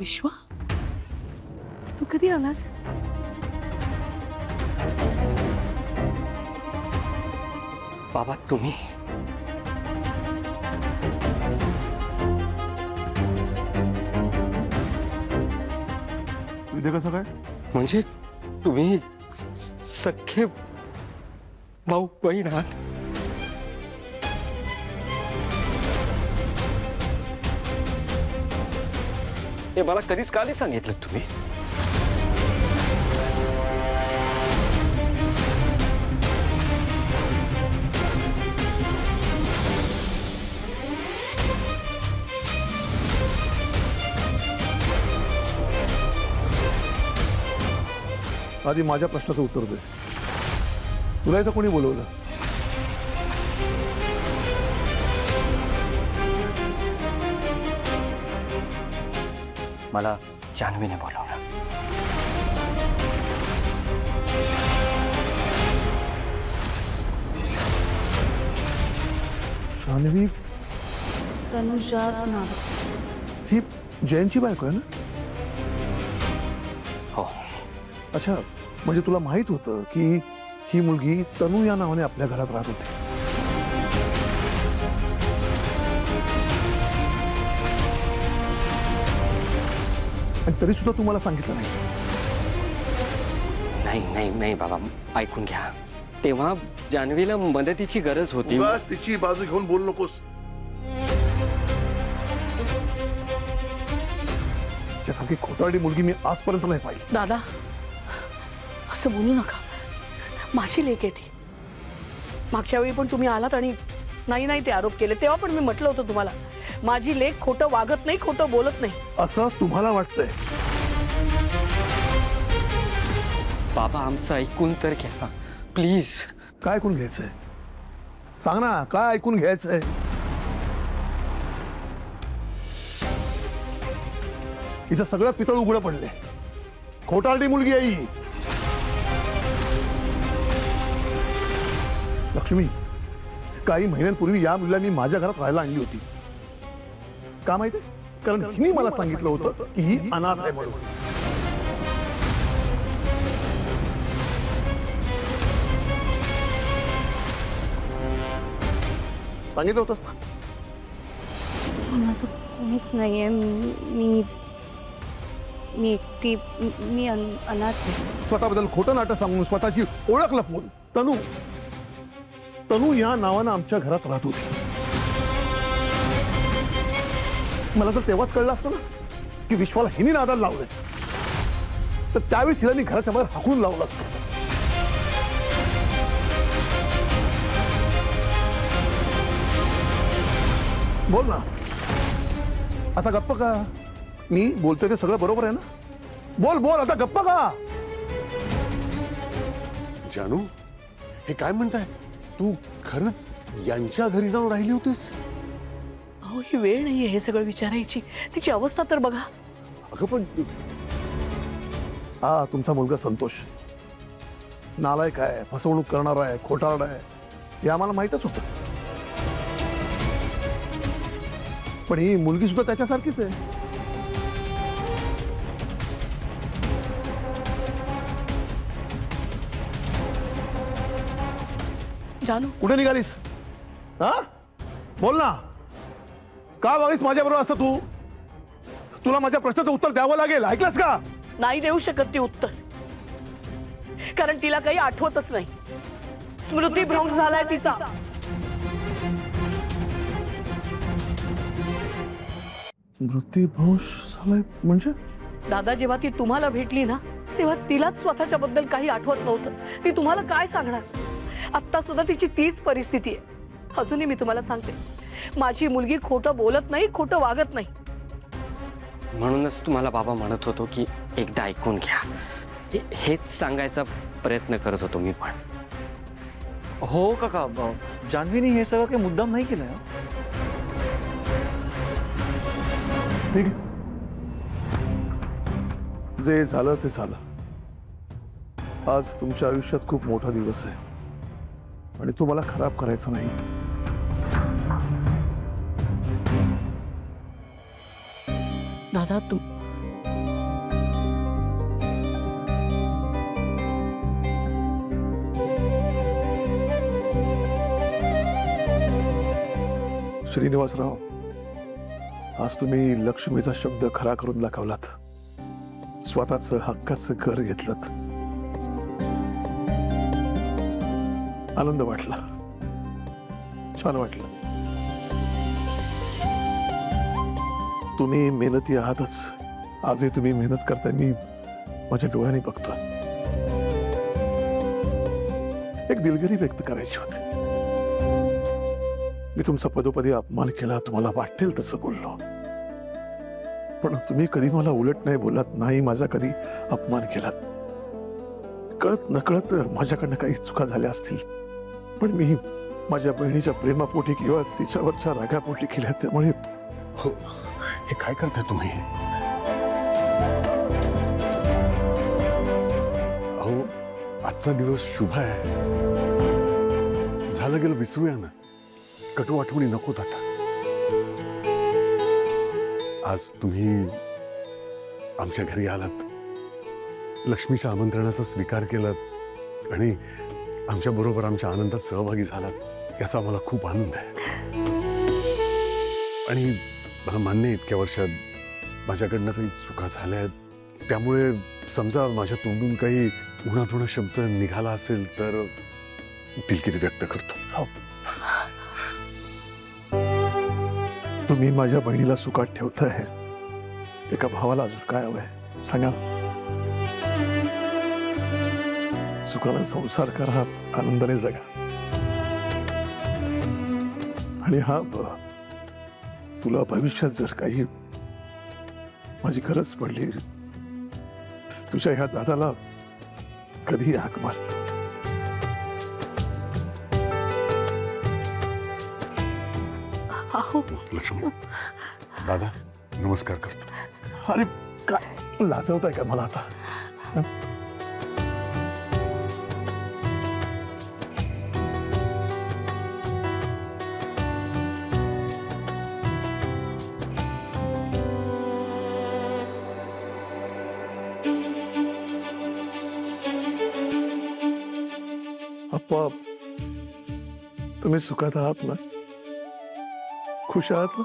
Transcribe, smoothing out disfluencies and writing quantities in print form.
विश्वा, तू कधी आलास? बाबा तुम्ही तू इथे कसं काय? म्हणजे तुम्ही सख्खे भाऊ बहीण आहात? हे मला कधीच का नाही सांगितलं तुम्ही? आधी माझ्या प्रश्नाचं उत्तर दे. तुला इथं कोणी बोलवलं? मला जान्हवीने बोलावलं. जान्हवी तनुजा नाव. ही जयंतची बायको आहे ना? हो. अच्छा, म्हणजे तुला माहित होतं की ही मुलगी तनू या नावाने आपल्या घरात राहत होती? आणि तरी सुद्धा तुम्हाला सांगितलं नाही? नाही नाही नाही बाबा, ऐकून घ्या. तेव्हा जान्हवीला मदतीची गरज होती. बस तिची बाजू घेऊन बोल नकोस. त्यासारखी खोटारडी मुलगी मी आजपर्यंत नाही पाहिली. दादा, असं बोलू नका. माझी लेक आहे ती. मागच्या वेळी पण तुम्ही आलात आणि नाही नाही ते आरोप केले. तेव्हा पण मी म्हटलं होतं तुम्हाला, माझी लेक खोटं वागत नाही, खोटं बोलत नाही. असं तुम्हाला वाटतंय? बाबा आमचं ऐकून तर घ्या प्लीज. काय ऐकून घ्यायचंय? सांग ना, काय ऐकून घ्यायचंय? हिचं सगळं पितळ उघडं पडलंय. खोटारडी मुलगी आहे ही. लक्ष्मी, काही महिन्यांपूर्वी या मुलीला मी माझ्या घरात राहायला आणली होती. का माहिती? कारण हिने मला सांगितलं होतं की ही अनाथ आहे म्हणून. सांगितलं होतंस ना? माझं कोणीच नाहीये. मी एकटी. मी अनाथ आहे. स्वतःबद्दल खोटं नाटक सांगून स्वतःची ओळख लपवून तनू या नावानं आमच्या घरात राहत होती. मला तर तेव्हाच कळलं असतं ना की विश्वाला हिने नादाला लावलंय, तर त्यावेळेस हिला मी घराच्या बाहेर हाकून लावलं असतं. बोल ना, आता गप्प का? मी बोलतोय ते सगळं बरोबर आहे ना? बोल बोल, आता गप्प का? जानू, हे काय म्हणतायत? तू खरंच यांच्या घरी जाऊन राहिली होतीस? अहो, ही वेळ नाहीये हे सगळं विचारायची. तिची अवस्था तर बघा. अगं पण हा तुमचा मुलगा संतोष नालायक आहे, फसवणूक करणार आहे, खोटारडा आहे, हे आम्हाला माहितच होतं. पण ही मुलगी सुद्धा त्याच्यासारखीच आहे. जानू, कुठे निघालीस? हा बोल ना, का वागलीस माझ्या बरोबर असं? तुला माझ्या प्रश्नाचं उत्तर द्यावं लागेल. ऐकलंस का? नाही देऊ शकत ती उत्तर, कारण तिला काही आठवतच नाही. स्मृतिभ्रंश झालाय तिचा. मृत्यूभंश झालाय म्हणजे? दादा, जेव्हा ती तुम्हाला भेटली ना, तेव्हा तिलाच स्वतःच्या बद्दल काही आठवत नव्हतं. ती तुम्हाला काय सांगणार? आता सुद्धा तिची तीच परिस्थिती आहे. अजूनही मी तुम्हाला सांगते, माझी मुलगी खोटं बोलत नाही, खोटं वागत नाही. म्हणूनच तुम्हाला बाबा म्हणत होतो की एकदा ऐकून घ्या. हेच सांगायचा प्रयत्न करत होतो मी पण. हो काका, जान्हवीने हे सगळं काही मुद्दाम नाही केलंय. ठीक आहे, जे झालं ते झालं. आज तुमच्या आयुष्यात खूप मोठा दिवस आहे आणि तो मला खराब करायचा नाही. दादा, श्रीनिवासराव, आज तुम्ही लक्ष्मीचा शब्द खरा करून दाखवलात. स्वतःच हक्काचं घर घेतलं. आनंद वाटला, छान वाटलं. तुम्ही मेहनती आहातच. आजही तुम्ही मेहनत करताय, मी माझ्या डोळ्याने बघतोय. एक दिलगिरी व्यक्त करायची होती. मी तुमचा पदोपदी अपमान केला, तुम्हाला वाटेल तसं बोललो, पण तुम्ही कधी मला उलट नाही बोललात, नाही माझा कधी अपमान केलात. कळत नकळत माझ्याकडनं काही चुका झाल्या असतील, पण मी माझ्या बहिणीच्या प्रेमापोटी किंवा तिच्यावरच्या रागापोटी केल्या. त्यामुळे हो, हे काय करताय तुम्ही? अहो, आजचा दिवस शुभ आहे. झालं गेलं विसरूया ना. कटू आठवणी नकोत आता. आज तुम्ही आमच्या घरी आलात, लक्ष्मीच्या आमंत्रणाचा स्वीकार केलात आणि आमच्या बरोबर आमच्या आनंदात सहभागी झालात, याचा आम्हाला खूप आनंद आहे. आणि मला मान्य आहे, इतक्या वर्षात माझ्याकडनं काही चुका झाल्या आहेत. त्यामुळे समजा माझ्या तोंडून काही उणाधुणा शब्द निघाला असेल तर दिलगिरी व्यक्त करतो. हो. तुम्ही माझ्या बहिणीला सुखात ठेवताय. एका भावाला अजून काय हवंय सांगा. सुखाला संसार करा, आनंदाने जगा. आणि हा तुला भविष्यात जर काही माझी गरज पडली, तुझ्या ह्या दादाला कधी हाक मार. अहो, लक्ष्मी, दादा नमस्कार करतो. अरे काय लाजवताय का मला आता? अप्पा, तुम्ही सुखात आहात ना? खुश आहात ना?